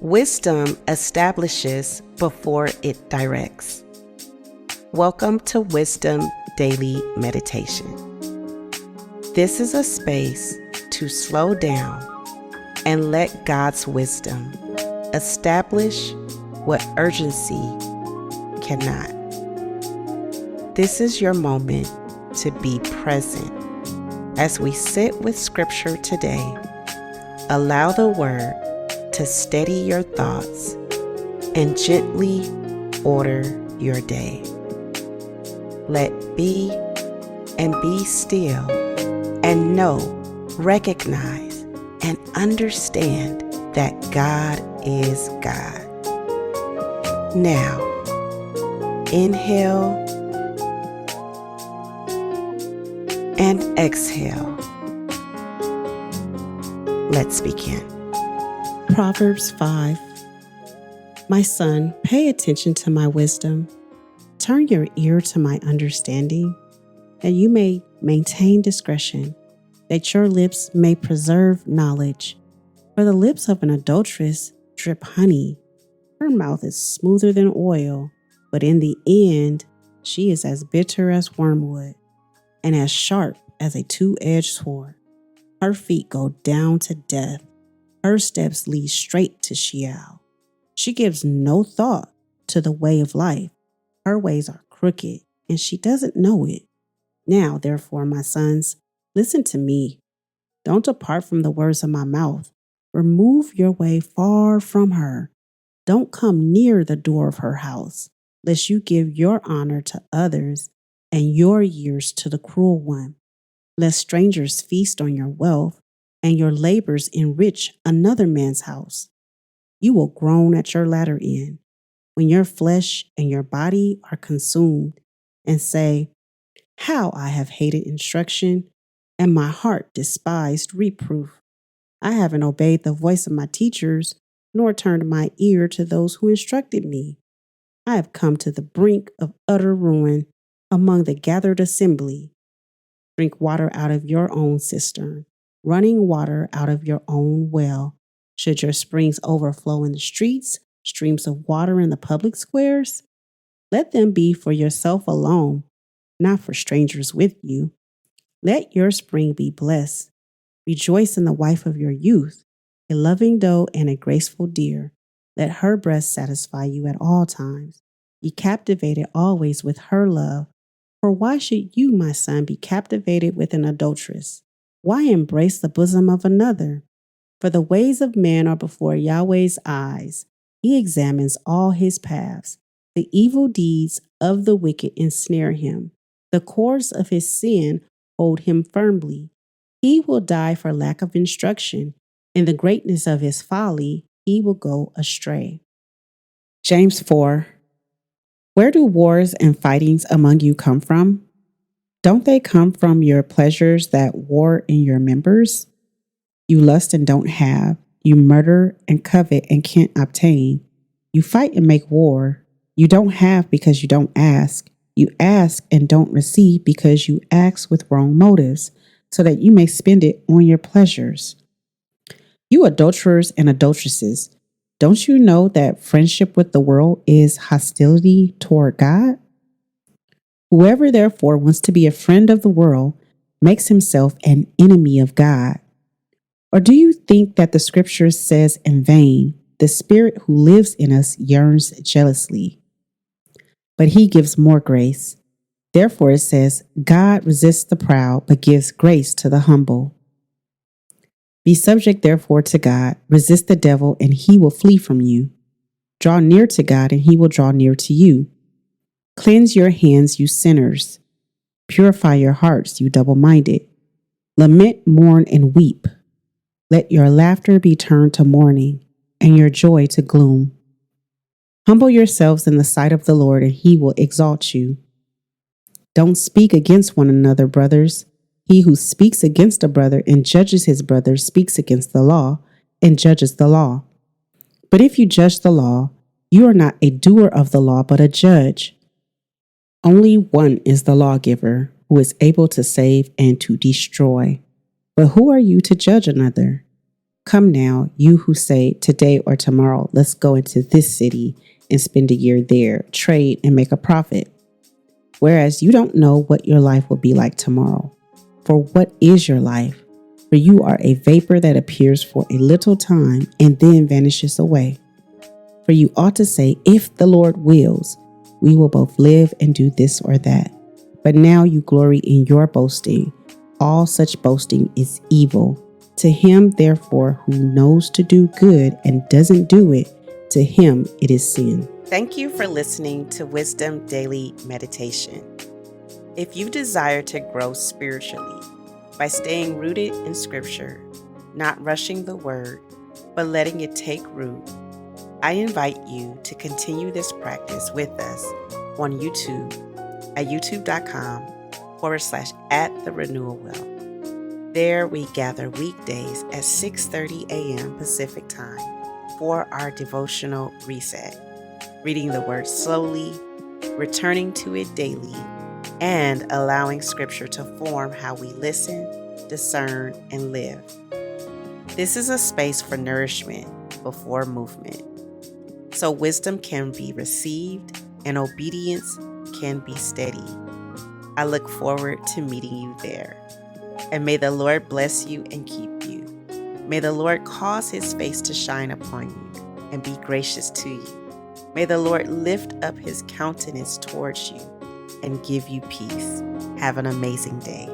Wisdom establishes before it directs. Welcome to Wisdom Daily Meditation. This is a space to slow down and let God's wisdom establish what urgency cannot. This is your moment to be present. As we sit with Scripture today, allow the Word to steady your thoughts and gently order your day. Let be and be still and know, recognize, and understand that God is God. Now, inhale and exhale. Let's begin. Proverbs 5. My son, pay attention to my wisdom. Turn your ear to my understanding, that you may maintain discretion, that your lips may preserve knowledge. For the lips of an adulteress drip honey. Her mouth is smoother than oil, but in the end, she is as bitter as wormwood and as sharp as a two-edged sword. Her feet go down to death. Her steps lead straight to Sheol. She gives no thought to the way of life. Her ways are crooked, and she doesn't know it. Now, therefore, my sons, listen to me. Don't depart from the words of my mouth. Remove your way far from her. Don't come near the door of her house, lest you give your honor to others and your years to the cruel one. Lest strangers feast on your wealth, and your labors enrich another man's house. You will groan at your latter end, when your flesh and your body are consumed, and say, how I have hated instruction, and my heart despised reproof. I haven't obeyed the voice of my teachers, nor turned my ear to those who instructed me. I have come to the brink of utter ruin among the gathered assembly. Drink water out of your own cistern, running water out of your own well. Should your springs overflow in the streets, streams of water in the public squares? Let them be for yourself alone, not for strangers with you. Let your spring be blessed. Rejoice in the wife of your youth, a loving doe and a graceful deer. Let her breast satisfy you at all times. Be captivated always with her love. For why should you, my son, be captivated with an adulteress? Why embrace the bosom of another? For the ways of man are before Yahweh's eyes. He examines all his paths. The evil deeds of the wicked ensnare him. The cords of his sin hold him firmly. He will die for lack of instruction. In the greatness of his folly, he will go astray. James 4. Where do wars and fightings among you come from? Don't they come from your pleasures that war in your members? You lust and don't have. You murder and covet and can't obtain. You fight and make war. You don't have because you don't ask. You ask and don't receive because you ask with wrong motives, so that you may spend it on your pleasures. You adulterers and adulteresses, don't you know that friendship with the world is hostility toward God? Whoever therefore wants to be a friend of the world makes himself an enemy of God. Or do you think that the scripture says in vain, the Spirit who lives in us yearns jealously? But he gives more grace. Therefore it says, God resists the proud, but gives grace to the humble. Be subject therefore to God, resist the devil, and he will flee from you. Draw near to God, and he will draw near to you. Cleanse your hands, you sinners. Purify your hearts, you double-minded. Lament, mourn, and weep. Let your laughter be turned to mourning, and your joy to gloom. Humble yourselves in the sight of the Lord, and he will exalt you. Don't speak against one another, brothers. He who speaks against a brother and judges his brother speaks against the law and judges the law. But if you judge the law, you are not a doer of the law, but a judge. Only one is the lawgiver, who is able to save and to destroy. But who are you to judge another? Come now, you who say, today or tomorrow, let's go into this city and spend a year there, trade and make a profit. Whereas you don't know what your life will be like tomorrow. For what is your life? For you are a vapor that appears for a little time and then vanishes away. For you ought to say, if the Lord wills, we will both live and do this or that. But now you glory in your boasting. All such boasting is evil. To him, therefore, who knows to do good and doesn't do it, to him it is sin. Thank you for listening to Wisdom Daily Meditation. If you desire to grow spiritually by staying rooted in Scripture, not rushing the Word, but letting it take root, I invite you to continue this practice with us on YouTube at youtube.com/@the-renewal-well. There we gather weekdays at 6:30 a.m. Pacific Time for our devotional reset, reading the Word slowly, returning to it daily, and allowing Scripture to form how we listen, discern, and live. This is a space for nourishment before movement, so wisdom can be received and obedience can be steady. I look forward to meeting you there. And may the Lord bless you and keep you. May the Lord cause his face to shine upon you and be gracious to you. May the Lord lift up his countenance towards you and give you peace. Have an amazing day.